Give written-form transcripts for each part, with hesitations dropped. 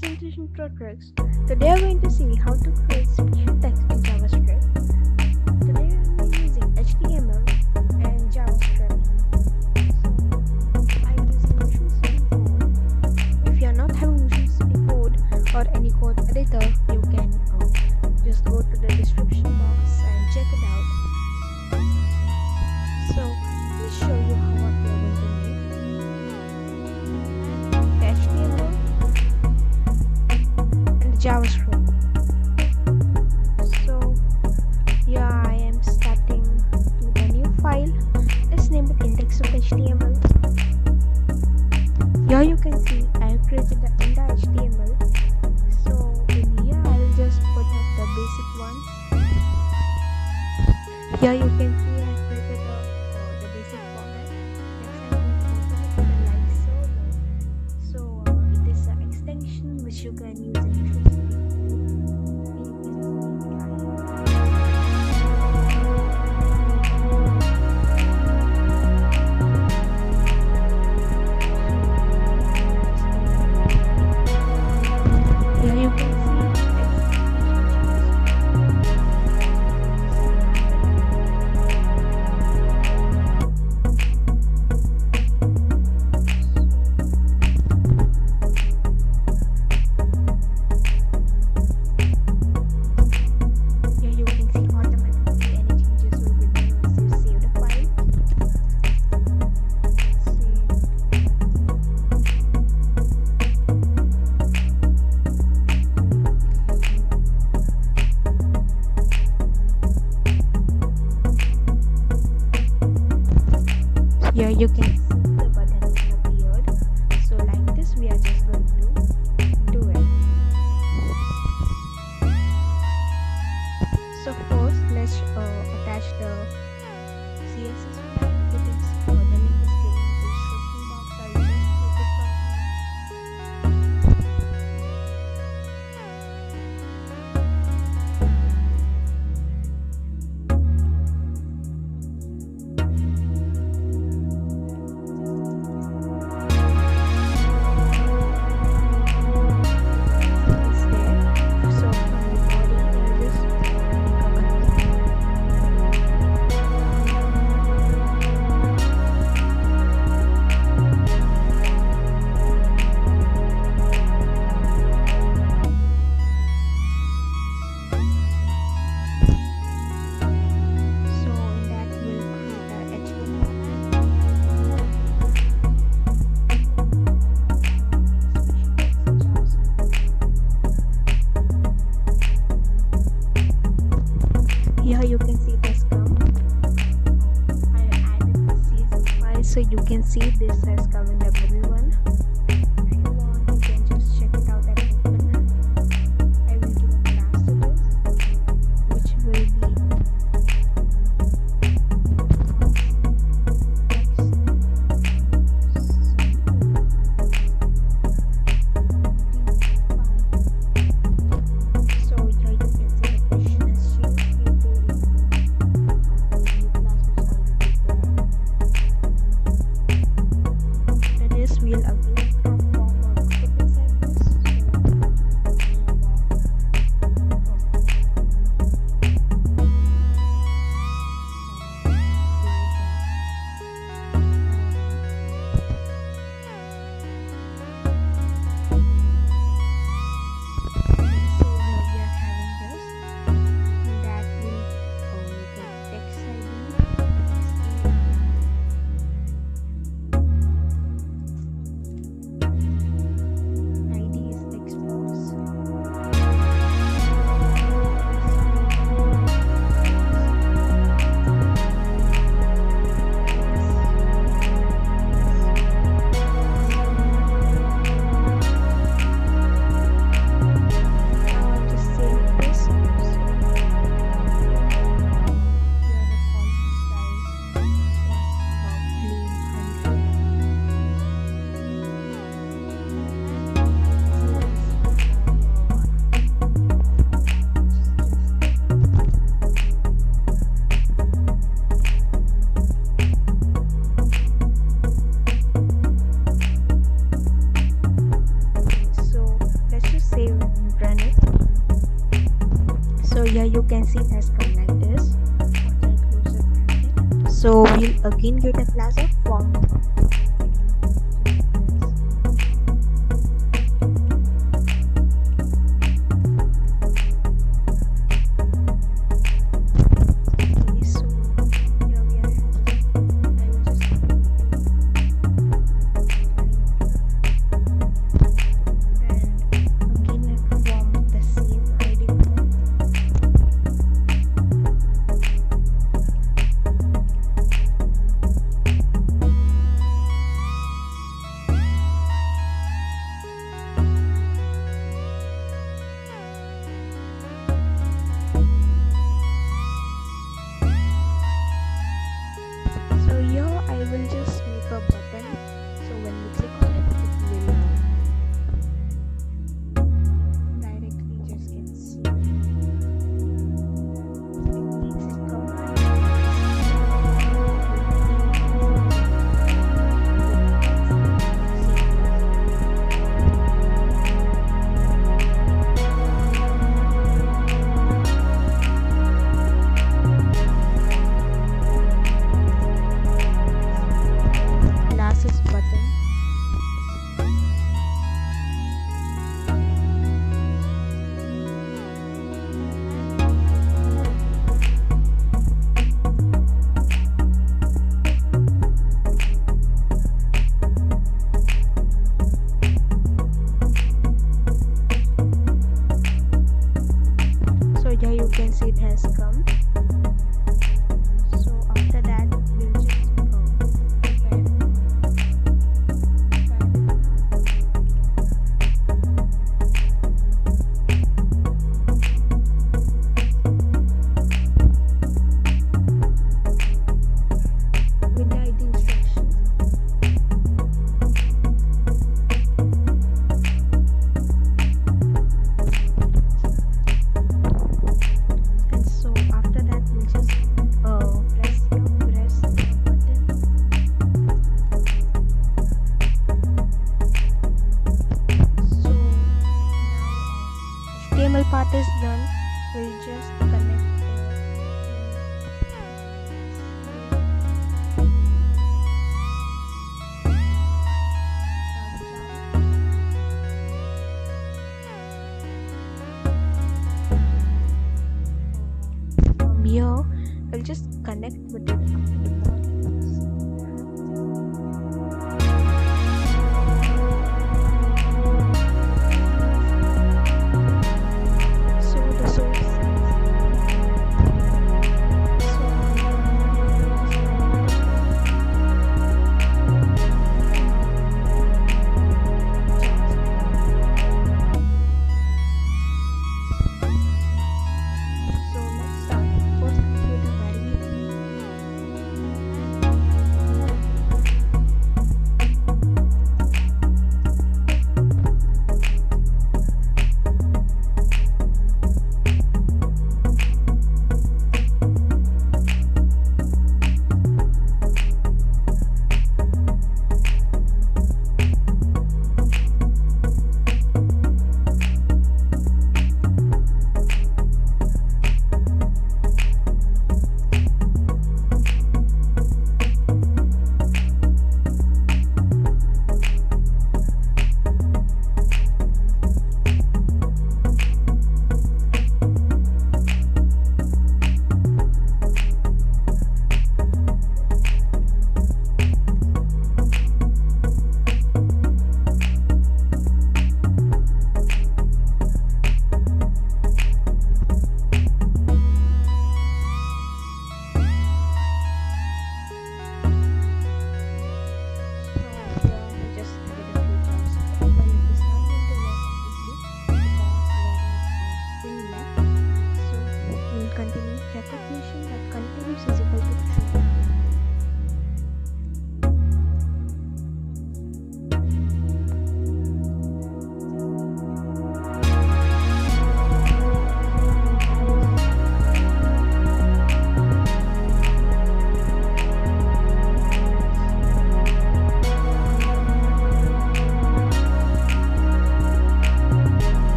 Presentation Pro Tricks. Today we're going to see how to create special text in JavaScript. Today we're using HTML and JavaScript. So I'm using Visual Studio Code. If you're not having Visual Studio Code or any code editor, you can just go to the description box and check it out. So let me show you how what we are going to make. The HTML and the JavaScript. So yeah, I am starting with a new file. Let's name it index.html. Here you can see I have created the index.html. So in here I'll just put up the basic one. Here you can see I have created the basic format. Next I'm going to open it with the live server. So it is an extension which you can use in Visual Studio. Here you can here you can see the button appeared. So like this we are just going to do it. So first let's attach the CSS file. It is the link is given in the description box. I'll just take it from here you can see this come. I added the CSS file, so you can see this has come in the middle one. If you want, you can just check it out and open. I will give a class to this, which will be you can see it has come like this. Once I close the bracket, so we'll again get a class of form. So here I will just make a button, so when we click on it, it will directly just get seen. It makes it come glasses button. So here you can see it has come. So after that we'll just prepare it. With the ID instructions. And so after that we'll just press the button. So now HTML part is done. We'll just connect from here. We'll just connect with it after the body. So the source. So let's start. First, create a variable.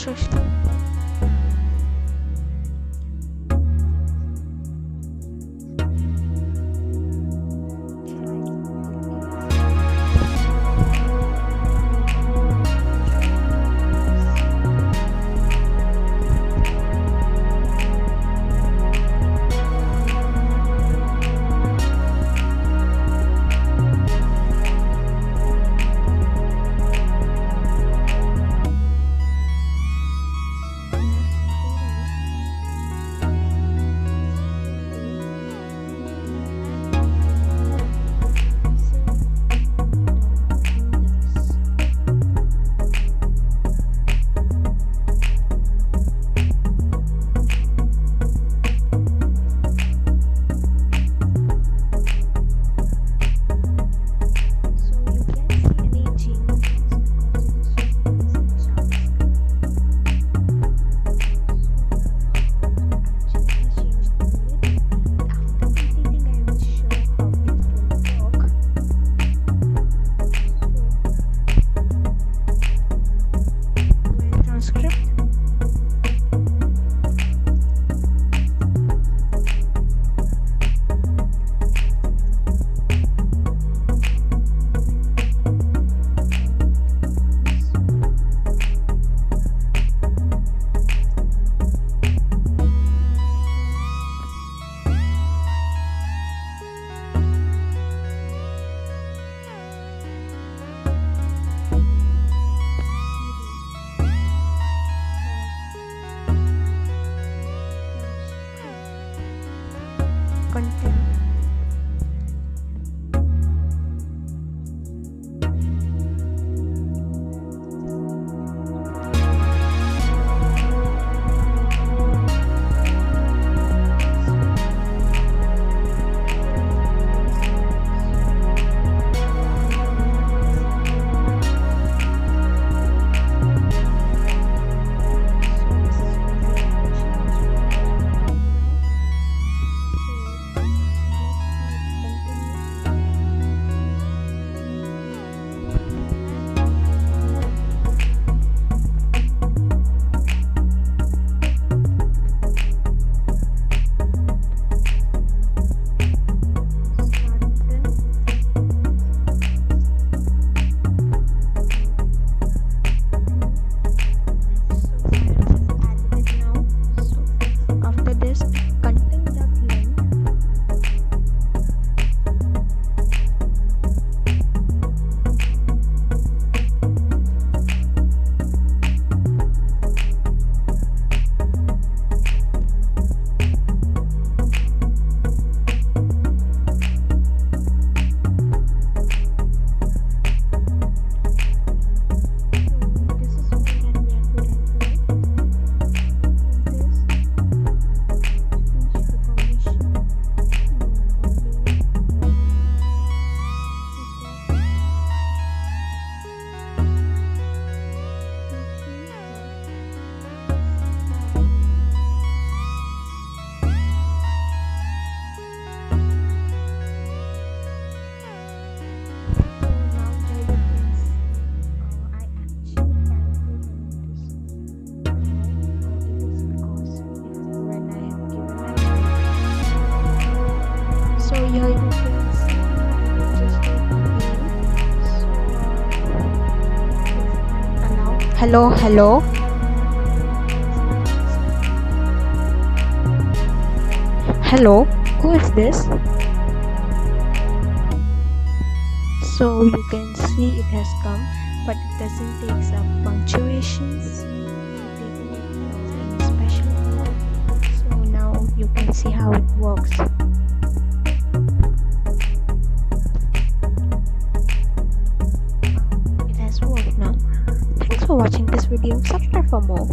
instruction. Content. Here you can see I will just take again. So now hello. Hello, who is this? So you can see it has come, but it doesn't take some punctuations. Taking it in special. So now you can see how it works. It has worked now. Thanks for watching this video. Subscribe for more.